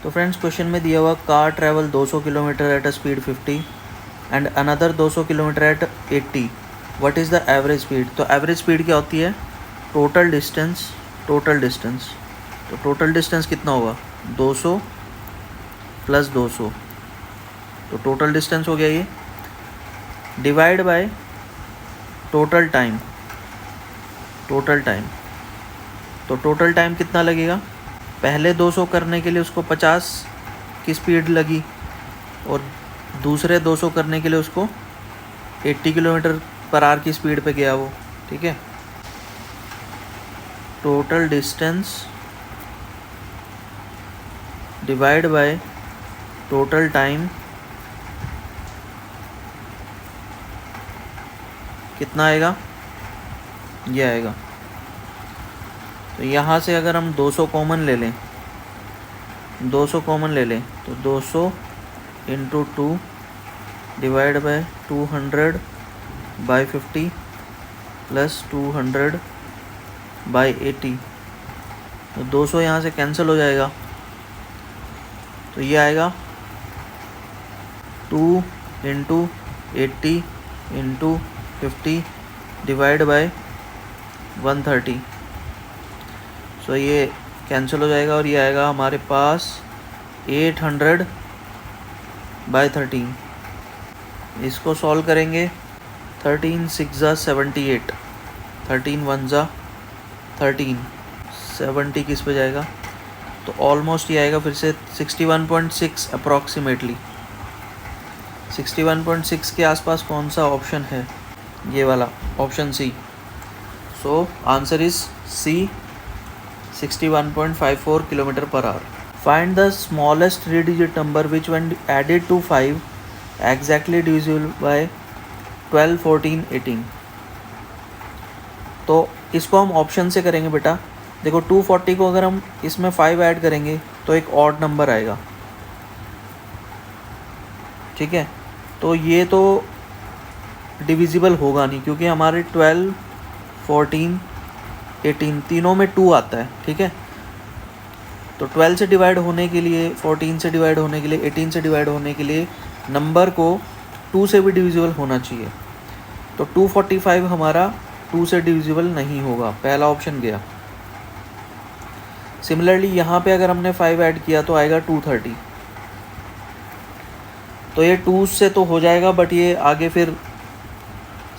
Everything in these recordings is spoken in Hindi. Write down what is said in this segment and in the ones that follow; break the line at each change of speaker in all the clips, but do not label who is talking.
तो फ्रेंड्स क्वेश्चन में दिया हुआ car travel 200 kilometre at a speed 50 and another 200 kilometre at 80, what is the average speed. तो एवरेज स्पीड क्या होती है, टोटल डिस्टेंस तो टोटल डिस्टेंस कितना होगा 200 प्लस 200, तो टोटल डिस्टेंस हो गया ये, डिवाइड बाय टोटल टाइम। तो टोटल टाइम कितना लगेगा, पहले 200 करने के लिए उसको 50 की स्पीड लगी और दूसरे 200 करने के लिए उसको 80 किलोमीटर पर आवर की स्पीड पे गया वो, ठीक है। Total distance divide by total time कितना आएगा, ये आएगा। तो यहाँ से अगर हम 200 कॉमन ले लें तो 200 into 2 divide by 200 by 50 plus 200 by 80, तो 200 यहाँ से कैंसिल हो जाएगा, तो ये आएगा 2 इंटू 80 इंटू 50 डिवाइड बाय 130, सो ये कैंसिल हो जाएगा और ये आएगा हमारे पास 800 बाई 13। इसको सॉल्व करेंगे, 13 6 ज़ा 78, 13 1 ज़ा 13, 70 किस पे जाएगा, तो ऑलमोस्ट ये आएगा फिर से 61.6 अप्रॉक्सीमेटली। 61.6 के आसपास कौन सा ऑप्शन है, ये वाला option C. So answer is C, 61.54 kilometre per hour. Find the smallest 3 digit number which when added to 5 exactly divisible by 12 14 18। तो इसको हम ऑप्शन से करेंगे बेटा। देखो 240 को अगर हम इसमें 5 ऐड करेंगे तो एक ऑड नंबर आएगा, ठीक है। तो ये तो डिविजिबल होगा नहीं क्योंकि हमारे 12 14 18 तीनों में 2 आता है, ठीक है। तो 12 से डिवाइड होने के लिए, 14 से डिवाइड होने के लिए, 18 से डिवाइड होने के लिए नंबर को 2 से भी डिविजिबल होना चाहिए। तो 245 हमारा 2 से डिविजिबल नहीं होगा, पहला ऑप्शन गया। सिमिलरली यहाँ पे अगर हमने 5 ऐड किया तो आएगा 230, तो ये 2 से तो हो जाएगा, बट ये आगे फिर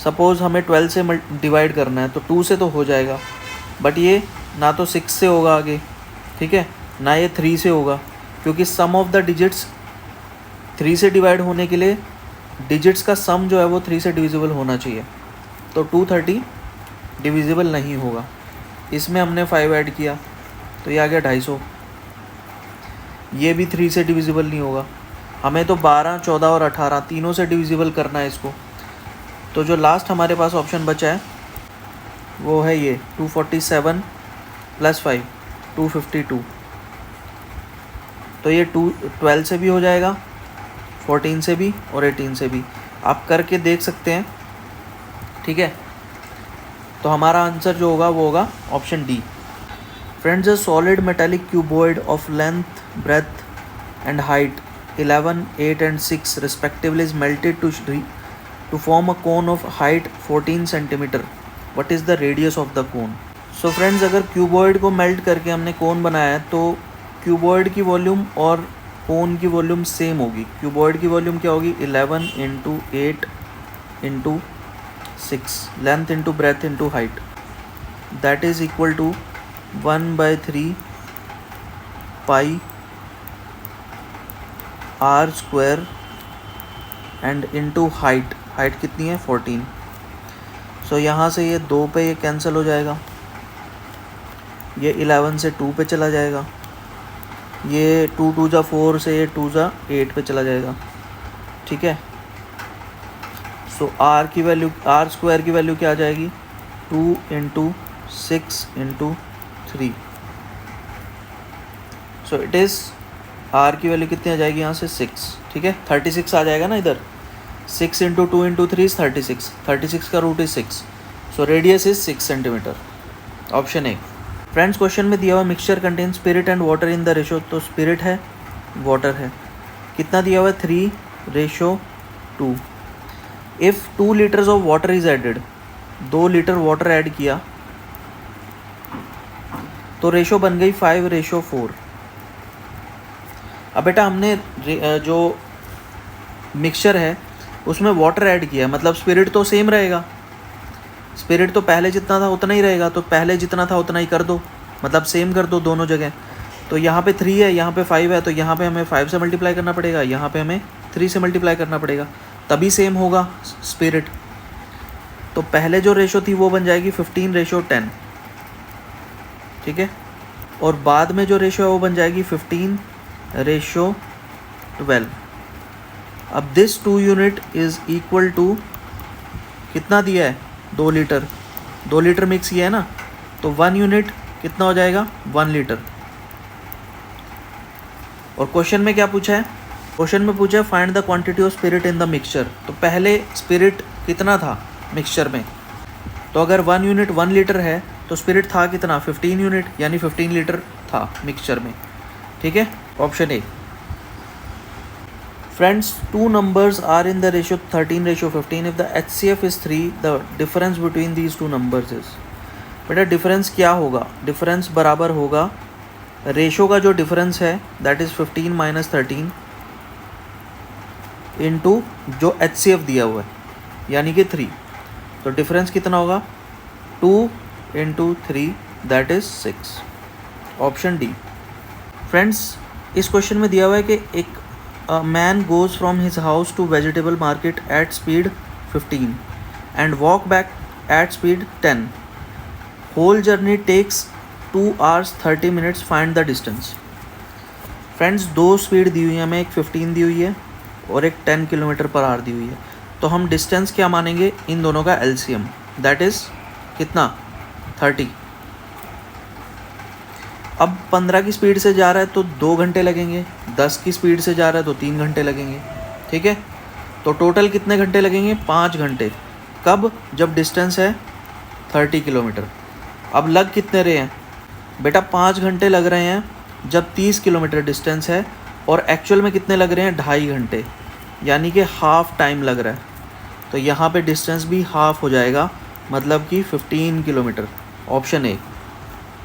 सपोज़ हमें 12 से डिवाइड करना है तो 2 से तो हो जाएगा, बट ये ना तो 6 से होगा आगे, ठीक है, ना ये 3 से होगा, क्योंकि सम ऑफ द डिजिट्स 3 से डिवाइड होने के लिए डिजिट्स का सम जो है वो 3 से डिविजिबल होना चाहिए। तो 230 डिविजिबल नहीं होगा। इसमें हमने 5 ऐड किया तो ये आ गया 250, ये भी 3 से डिविजिबल नहीं होगा। हमें तो 12 14 और 18 तीनों से डिविजिबल करना है इसको। तो जो लास्ट हमारे पास ऑप्शन बचा है वो है ये 247 प्लस 5 252। तो ये 12 से भी हो जाएगा, 14 से भी और 18 से भी। आप करके देख सकते हैं, ठीक है। तो हमारा आंसर जो होगा वो होगा option D. Friends, a solid metallic cuboid of length breadth and height 11 8 and 6 respectively is melted to form a cone of height 14 centimeter. What is the radius of the cone? So friends, अगर क्यूबॉइड को मेल्ट करके हमने कोन बनाया है तो क्यूबॉइड की वॉल्यूम और कोन की वॉल्यूम सेम होगी। क्यूबॉइड की वॉल्यूम क्या होगी, 11 into 8 into 6, length into breadth into height, that is equal to 1/3 pi r square and into height कितनी है 14। सो यहाँ से ये 2 पे ये कैंसिल हो जाएगा, ये 11 से 2 पे चला जाएगा, ये 2 2 जा 4 से ये 2 जा 8 पे चला जाएगा, ठीक है। सो आर की वैल्यू, आर स्क्वायर की वैल्यू क्या आ जाएगी, 2 into 6 into 3। So it is, r की वैल्यू कितनी आ जाएगी यहाँ से 6, ठीक है। 36 आ जाएगा ना इधर, 6 इंटू 2 इंटू 3 इज 36 का root is 6। So radius is 6 centimetre, option A. Friends, question में दिया हुआ mixture contain spirit and water in the ratio, तो स्पिरिट है वाटर है। कितना दिया हुआ है? 3:2। If 2 litres of water is added, 2 litre water add किया तो रेशो बन गई 5:4। अब बेटा हमने जो मिक्सचर है उसमें वाटर ऐड किया, मतलब स्पिरिट तो सेम रहेगा, स्पिरिट तो पहले जितना था उतना ही रहेगा, तो पहले जितना था उतना ही कर दो, मतलब सेम कर दो दोनों जगह। तो यहाँ पे 3 है, यहाँ पे 5 है, तो यहाँ पे हमें 5 से मल्टीप्लाई करना पड़ेगा, यहाँ पे हमें 3 से मल्टीप्लाई करना पड़ेगा, तभी सेम होगा स्पिरिट। तो पहले जो रेशो थी वो बन जाएगी 15:10, ठीक है, और बाद में जो रेशो है वो बन जाएगी 15:12। अब this 2 unit is equal to कितना दिया है? 2 लीटर, 2 लीटर मिक्स किया है ना, तो 1 यूनिट कितना हो जाएगा? 1 लीटर। और क्वेश्चन में क्या पूछा है? क्वेश्चन में पूछा है find the quantity of spirit in the mixture. तो पहले स्पिरिट कितना था मिक्सचर में? तो अगर 1 यूनिट 1 लीटर है तो स्पिरिट था कितना? 15 यूनिट, यानी 15 लीटर था मिक्सचर में, ठीक है, option A. Friends, two numbers are in the ratio 13:15. If the HCF is 3, the difference between these two numbers is, बेटा डिफरेंस क्या होगा? डिफरेंस बराबर होगा रेशो का जो डिफरेंस है दैट इज़ 15 - 13 इंटू जो HCF दिया हुआ है यानी कि 3। तो डिफरेंस कितना होगा? 2 × 3 that is 6, option D. Friends, इस क्वेश्चन में दिया हुआ है कि एक A man goes from his house to vegetable market at speed 15 and walk back at speed 10. Whole journey takes 2 hours 30 minutes. Find the distance. Friends, दो स्पीड दी हुई है हमें, एक 15 दी हुई है और एक 10 km/h दी हुई है। तो हम डिस्टेंस क्या मानेंगे? इन दोनों का LCM, दैट इज़ कितना? 30। अब 15 की स्पीड से जा रहा है तो 2 घंटे लगेंगे, 10 की स्पीड से जा रहा है तो 3 घंटे लगेंगे, ठीक है। तो टोटल कितने घंटे लगेंगे? 5 घंटे। कब? जब डिस्टेंस है 30 किलोमीटर। अब लग कितने रहे हैं बेटा? 5 घंटे लग रहे हैं जब 30 किलोमीटर डिस्टेंस है, और एक्चुअल में कितने लग रहे हैं? 2.5 घंटे, यानी कि हाफ टाइम लग रहा है। तो यहाँ पे डिस्टेंस भी हाफ हो जाएगा, मतलब कि 15 किलोमीटर, ऑप्शन ए।